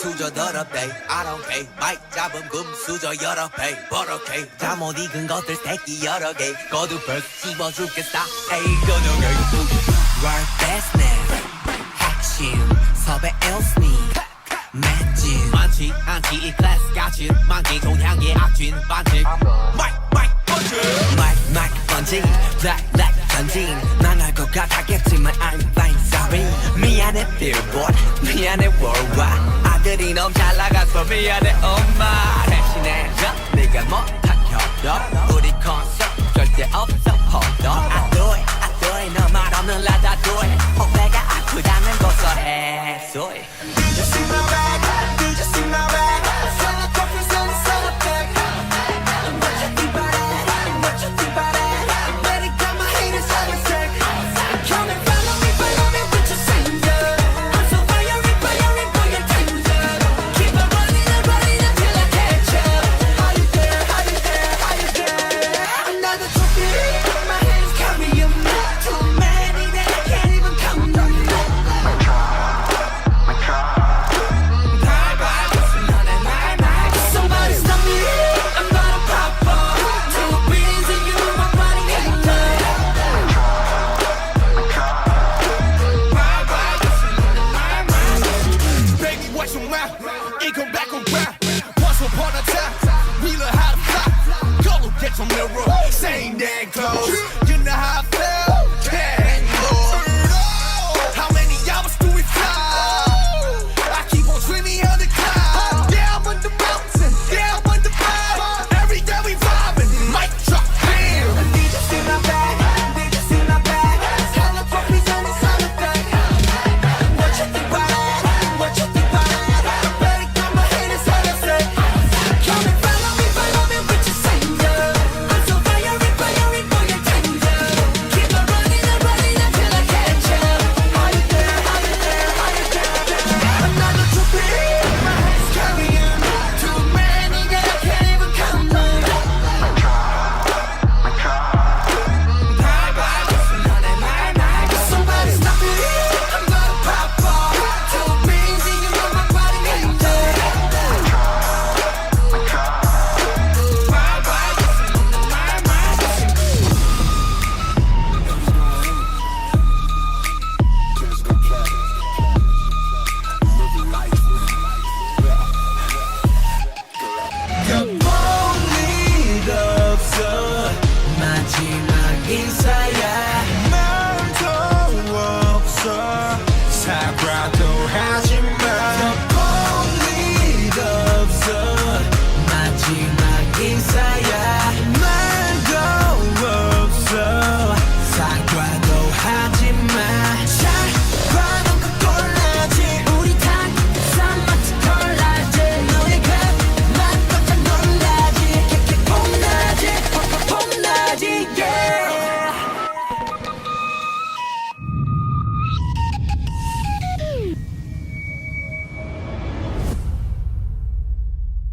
수저 더럽대 I don't pay 마이크 잡음 금수저 여러 배 버럭해 잠못 익은 것들 새끼 여러 개 거두벌 씹어 죽겠어 에이 거두개 World best name 핵심 섭외 일스니 맷진 많지 않지 이 클래스 같이 만기 종향의 악진 반칙 마이크 번지 black 전진 난 알 것 같았겠지만 I'm fine sorry 미안해 billboard 미안해 worldwide 아들이 너무 잘 나가서 미안해 엄마 대신해 줘 네가 못한 협력 우리 콘서트 절대 없어 hold on I do it 너 말 없는 라다 do it 후배가 아프다면 고소해 소리